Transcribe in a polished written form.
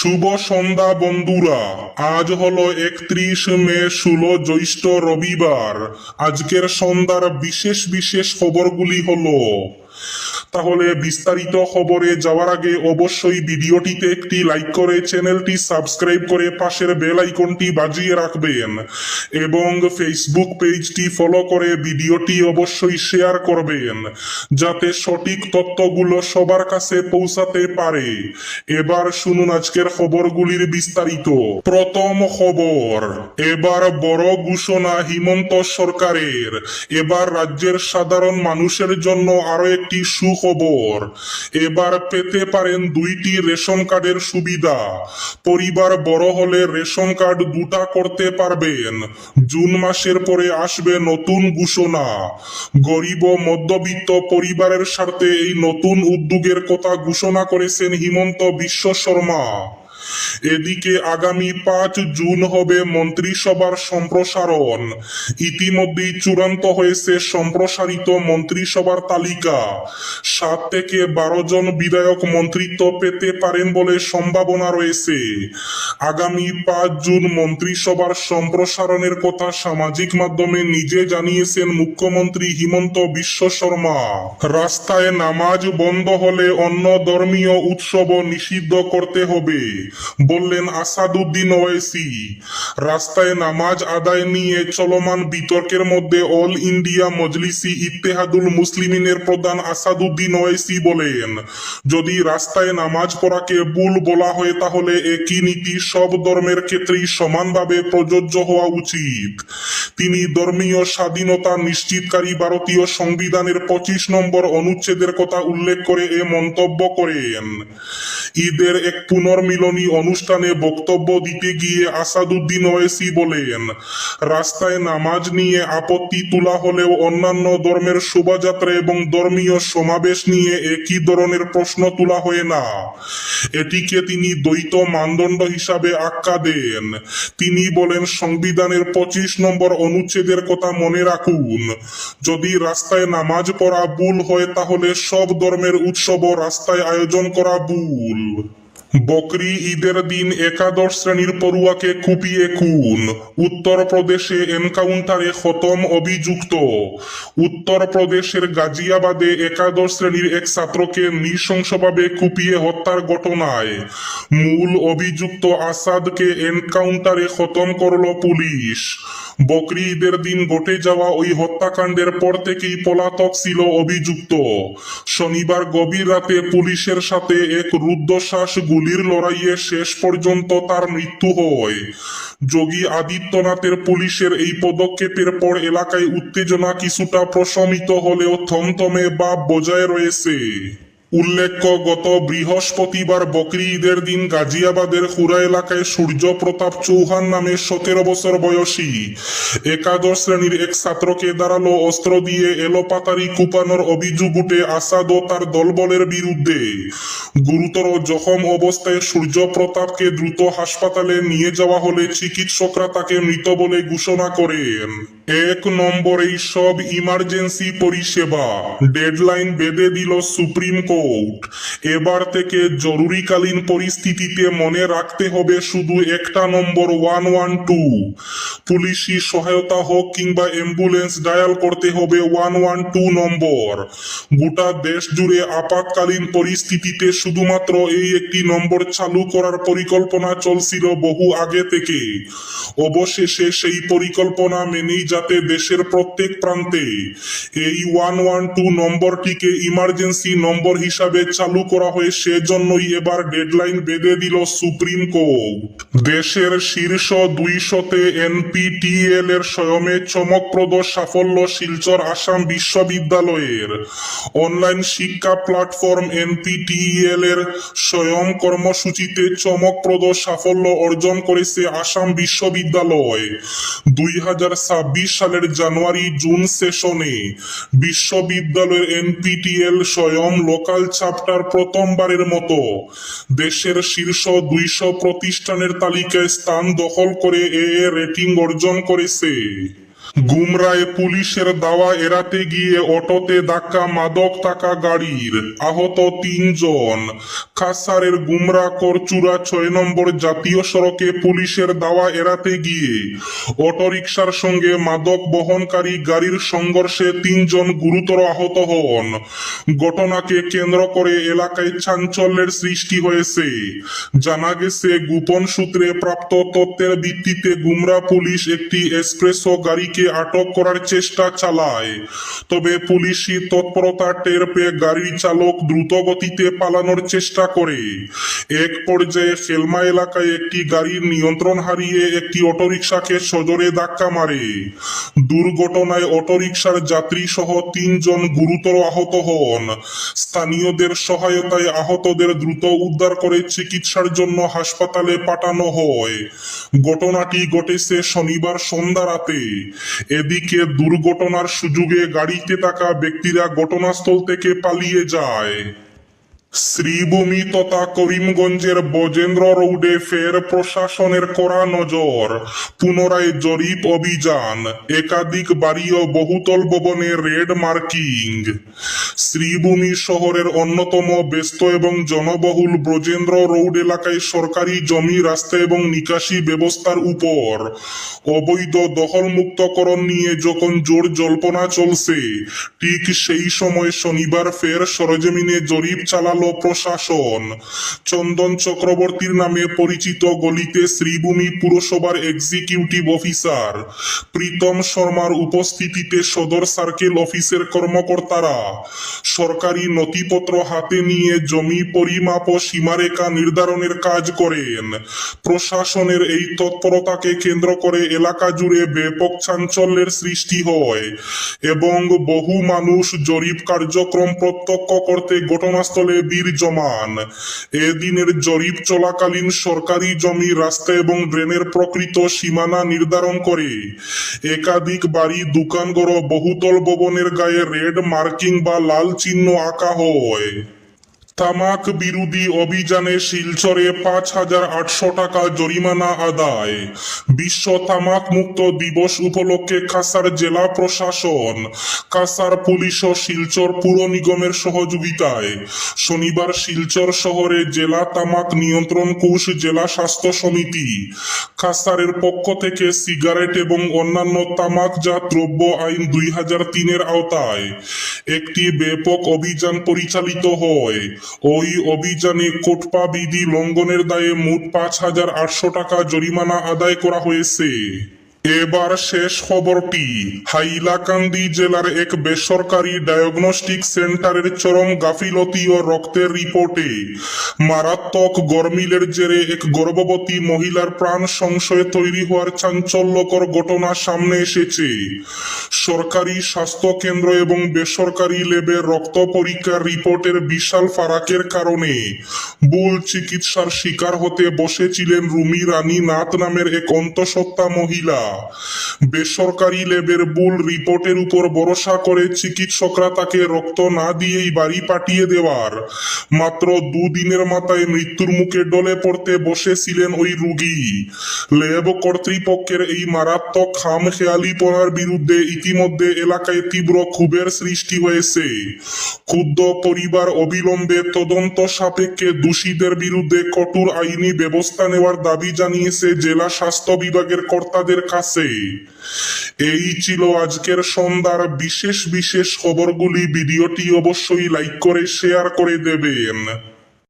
শুভ সন্ধ্যা বন্ধুরা। আজ হলো 31 মে, 16 জ্যৈষ্ঠ, রবিবার। আজকের সন্ধ্যার বিশেষ বিশেষ খবরগুলি হলো, তাহলে বিস্তারিত খবরে যাওয়ার আগে অবশ্যই ভিডিওটিতে একটি লাইক করে চ্যানেলটি সাবস্ক্রাইব করে পাশের বেল আইকনটি বাজিয়ে রাখবেন এবং ফেসবুক পেজটি ফলো করে ভিডিওটি অবশ্যই শেয়ার করবেন যাতে সঠিক তথ্যগুলো সবার কাছে পৌঁছাতে পারে। এবার শুনুন আজকের খবরগুলির বিস্তারিত। প্রথম খবর, এবার বড় ঘোষণা হিমন্ত সরকারের। এবার রাজ্যের সাধারণ মানুষের জন্য আরো একটি সুখবর। এবার পেতে পারেন 2টি রেশন কার্ডের সুবিধা। পরিবার বড় হলে রেশন কার্ড 2টা করতে পারবেন। জুন মাসের পরে আসবে নতুন ঘোষণা। গরিব ও মধ্যবিত্ত পরিবারের স্বার্থে এই নতুন উদ্যোগের কথা ঘোষণা করেছেন হিমন্ত বিশ্ব শর্মা। এদিকে আগামী 5 জুন হবে মন্ত্রিসভার সম্প্রসারণ। ইতিমধ্যেই চূড়ান্ত হয়েছে সম্প্রসারিত মন্ত্রিসভার তালিকা। 7 থেকে 12 জন বিধায়ক মন্ত্রিত্ব পেতে পারেন বলে সম্ভাবনা রয়েছে। আগামী 5 জুন মন্ত্রিসভার সম্প্রসারণের কথা সামাজিক মাধ্যমে নিজে জানিয়েছেন মুখ্যমন্ত্রী হিমন্ত বিশ্ব শর্মা। রাস্তায় নামাজ বন্ধ হলে অন্য ধর্মীয় উৎসবও নিষিদ্ধ করতে হবে বললেন আসাদুদ্দিন ওয়াইসি। রাস্তায় নামাজ আদায় নিয়ে চলমান বিতর্কের মধ্যে অল ইন্ডিয়া মজলিসি ইত্তেহাদুল মুসলিমিনের প্রধান আসাদুদ্দিন ওয়াইসি বলেন, যদি রাস্তায় নামাজ পড়াকে ভুল বলা হয় তাহলে একই নীতি সব ধর্মের ক্ষেত্রেই সমানভাবে প্রযোজ্য হওয়া উচিত। তিনি ধর্মীয় স্বাধীনতা নিশ্চিতকারী ভারতীয় সংবিধানের 25 নম্বর অনুচ্ছেদের কথা উল্লেখ করে এ মন্তব্য করেন। ঈদের এক পুনর্মিলনী অনুষ্ঠানে বক্তব্য দিতে গিয়ে আসাদুদ্দিন ওয়াইসি বলেন, রাস্তায় নামাজ নিয়ে আপত্তি তোলা হলেও অন্যান্য ধর্মের শোভাযাত্রা এবং ধর্মীয় সমাবেশ নিয়ে একই ধরনের প্রশ্ন তোলা হয় না। এটিকে তিনি দ্বৈত মানদণ্ড হিসাবে আখ্যা দেন। তিনি বলেন, সংবিধানের 25 নম্বর অনুচ্ছেদের কথা মনে রাখুন। যদি রাস্তায় নামাজ পড়া ভুল হয় তাহলে সব ধর্মের উৎসব রাস্তায় আয়োজন করা ভুল। বকরি ঈদের দিন একাদশ শ্রেণীর পড়ুয়াকে কুপিয়ে খুন। উত্তরপ্রদেশে এনকাউন্টারে খতম অভিযুক্ত। উত্তরপ্রদেশের গাজিয়াবাদে একাদশ শ্রেণীর এক ছাত্রকে নৃশংসভাবে কুপিয়ে হত্যার ঘটনায় মূল অভিযুক্ত আসাদকে এনকাউন্টারে খতম করল পুলিশ। বকরি ঈদের দিন ঘটে যাওয়া ওই হত্যাকাণ্ডের পর থেকেই পলাতক ছিল অভিযুক্ত। শনিবার গভীর রাতে পুলিশের সাথে এক রুদ্ধশ্বাস গুলির লড়াইয়ে শেষ পর্যন্ত তার মৃত্যু হয়। যোগী আদিত্যনাথের পুলিশের এই পদক্ষেপের পর এলাকায় উত্তেজনা কিছুটা প্রশমিত হলেও থমথমে ভাব বজায় রয়েছে। উল্লেখ্য, গত বৃহস্পতিবার বকরি ঈদের দিন গাজিয়াবাদের খুরা এলাকায় সূর্য প্রতাপ চৌহান নামে 17 বছর বয়সী একাদশ শ্রেণীর এক ছাত্রকে ধারালো অস্ত্র দিয়ে এলোপাতাড়ি কুপানোর অভিযোগ উঠে আসাদ ও তার দলবলের বিরুদ্ধে। গুরুতর জখম অবস্থায় সূর্য প্রতাপকে দ্রুত হাসপাতালে নিয়ে যাওয়া হলে চিকিৎসকরা তাকে মৃত বলে ঘোষণা করেন। 1 নম্বরেই সব ইমার্জেন্সি পরিষেবা, ডেডলাইন বেঁধে দিল সুপ্রিম কোর্ট। এবার থেকে জরুরিকালীন পরিস্থিতিতে মনে রাখতে হবে শুধু একটা নম্বর, 112। পুলিশি সহায়তা হোক কিংবা অ্যাম্বুলেন্স, ডায়াল করতে হবে 112 নম্বর। গোটা দেশ জুড়ে আপাতকালীন পরিস্থিতিতে শুধুমাত্র এই একটি নম্বর চালু করার পরিকল্পনা চলছিল বহু আগে থেকে। অবশেষে সেই পরিকল্পনা মেনেই যাতে দেশের প্রত্যেক প্রান্তে এই 112 নম্বরটিকে ইমার্জেন্সি নম্বর হিসাবে চালু করা হয়, সেজন্যই এবার ডেডলাইন বেঁধে দিল সুপ্রিম কোর্ট। দেশের শীর্ষ 200-তে এনপিটিইএল এর স্বয়মে চমকপ্রদ সাফল্য শিলচর আসাম বিশ্ববিদ্যালয়ের। অনলাইন শিক্ষা প্ল্যাটফর্ম এনপিটিইএল এর স্বয়ং কর্মসূচিতে চমকপ্রদ সাফল্য অর্জন করেছে আসাম বিশ্ববিদ্যালয়। 2026 সালের জানুয়ারি-জুন সেশনে বিশ্ববিদ্যালয়ের এনপিটিইএল স্বয়ং লোকাল চ্যাপ্টার প্রথমবারের মতো দেশের শীর্ষ 200 প্রতিষ্ঠানের তালিকায় স্থান দখল করে এ রেটিং অর্জন করেছে। গুমরায় পুলিশের দাওয়া এড়াতে গিয়ে অটোতে ধাক্কা মাদক থাকা গাড়ির, আহত 3 জন। কাছাড়ের গুমরা করচুরা 6 নম্বর জাতীয় সড়কে পুলিশের দাওয়া এড়াতে গিয়ে অটোরিকশার সঙ্গে মাদক বহনকারী গাড়ির সংঘর্ষে 3 জন গুরুতর আহত হন। ঘটনাকে কেন্দ্র করে এলাকায় চাঞ্চল্যের সৃষ্টি হয়েছে। জানা গেছে, গোপন সূত্রে প্রাপ্ত তথ্যের ভিত্তিতে গুমরা পুলিশ একটি এক্সপ্রেসো গাড়িকে আটক করার চেষ্টা চালায়। তবে পুলিশি তৎপরতা টের পেয়ে গাড়ির চালক দ্রুত গতিতে পালানোর চেষ্টা করে। এক পর্যায়ে খেলমা এলাকায় একটি গাড়ির নিয়ন্ত্রণ হারিয়ে একটি অটোরিকশাকে সজোরে ধাক্কা মারে। দুর্ঘটনায় অটোরিকশার যাত্রী সহ 3 জন গুরুতর আহত হন। স্থানীয়দের সহায়তায় আহতদের দ্রুত উদ্ধার করে চিকিৎসার জন্য হাসপাতালে পাঠানো হয়। ঘটনাটি ঘটেছে শনিবার সন্ধ্যা রাতে। এদিকে দুর্ঘটনার সুযোগে গাড়িতে থাকা ব্যক্তিরা ঘটনাস্থল থেকে পালিয়ে যায়। শ্রীভূমি তথা করিমগঞ্জের বজেন্দ্র রোডে ফের প্রশাসনের কড়া নজর। পুনরায় জরিপ অভিযান, একাধিক বাড়ি ও বহুতল ভবনে রেড মার্কিং। শ্রীভূমি শহরের অন্যতম ব্যস্ত এবং জনবহুল ব্রজেন্দ্র রোড এলাকায় সরকারি জমি, রাস্তা এবং নিকাশি ব্যবস্থার উপর অবৈধ দখল মুক্তকরণ নিয়ে যখন জোর জল্পনা চলছে, ঠিক সেই সময় শনিবার ফের সরেজমিনে জরিপ চালাল প্রশাসন। চন্দন চক্রবর্তীর নামে পরিচিত গলিতে শ্রীভূমি পুরসভার এক্সিকিউটিভ অফিসার প্রীতম শর্মার উপস্থিতিতে সদর সার্কেল অফিসের কর্মকর্তারা সরকারি নথিপত্র হাতে নিয়ে জমি পরিমাপ ও সীমারেখা নির্ধারণের কাজ করেন। প্রশাসনের এই তৎপরতাকে কেন্দ্র করে এলাকা জুড়ে ব্যাপক চাঞ্চল্যের সৃষ্টি হয় এবং বহু মানুষ জরিপ কার্যক্রম প্রত্যক্ষ করতে ঘটনাস্থলে ভিড় জমান। এদিনের জরিপ চলাকালীন সরকারি জমি, রাস্তা এবং ড্রেনের প্রকৃত সীমানা নির্ধারণ করে একাধিক বাড়ি, দোকানঘর ও বহুতল ভবনের গায়ে রেড মার্কিং বা লাল চিহ্ন আঁকা হয়। তামাক বিরোধী অভিযানে শিলচরে 5,800 টাকা জরিমানা আদায়। বিশ্ব তামাক মুক্ত দিবস উপলক্ষে কাছাড় জেলা প্রশাসন, কাছাড় পুলিশ ও শিলচর পুর নিগমের সহযোগিতায় শনিবার শিলচর শহরে জেলা তামাক নিয়ন্ত্রণ কোষ, জেলা স্বাস্থ্য সমিতি, কাছাড়ের পক্ষ থেকে সিগারেট এবং অন্যান্য তামাকজাত দ্রব্য আইন 2003-এর আওতায় একটি ব্যাপক অভিযান পরিচালিত হয়। ওই অভিযানে কোটপা বিধি লঙ্ঘনের দায়ে মোট 5,800 টাকা জরিমানা আদায় করা হয়েছে। এবার শেষ খবরটি। হাইলাকান্দি জেলার এক বেসরকারি ডায়াগনস্টিক সেন্টারের চরম গাফিলতি ও রক্তের রিপোর্টে মারাত্মক গরমিলের জেরে এক গর্ভবতী মহিলার প্রাণ সংশয়ে তৈরি হওয়ার চাঞ্চল্যকর ঘটনা সামনে এসেছে। সরকারি স্বাস্থ্য কেন্দ্র এবং বেসরকারি ল্যাবে রক্ত পরীক্ষার রিপোর্টের বিশাল ফারাকের কারণে ভুল চিকিৎসার শিকার হতে বসেছিলেন রুমি রানী নাথ নামের এক অন্তঃসত্ত্বা মহিলা। বেসরকারি ল্যাবের ভুল রিপোর্টের উপর ভরসা করে চিকিৎসকরা তাকে রক্ত না দিয়েই বাড়ি পাঠিয়ে দেওয়ার মাত্র 2 দিনের মাথায় মৃত্যুর মুখে ডলে পড়তে বসেছিলেন ওই রোগী। ল্যাব কর্তৃপক্ষের এই মারাত্মক খামখেয়ালিপনার বিরুদ্ধে ইতিমধ্যে এলাকায় তীব্র ক্ষোভের সৃষ্টি হয়েছে। ক্ষুব্ধ পরিবার অবিলম্বে তদন্ত সাপেক্ষে দোষীদের বিরুদ্ধে কঠোর আইনি ব্যবস্থা নেওয়ার দাবি জানিয়েছে জেলা স্বাস্থ্য বিভাগের কর্তাদের কাছে। এই ছিল আজকের সন্ধ্যার বিশেষ খবরগুলি। ভিডিওটি অবশ্যই লাইক করে শেয়ার করে দেবেন।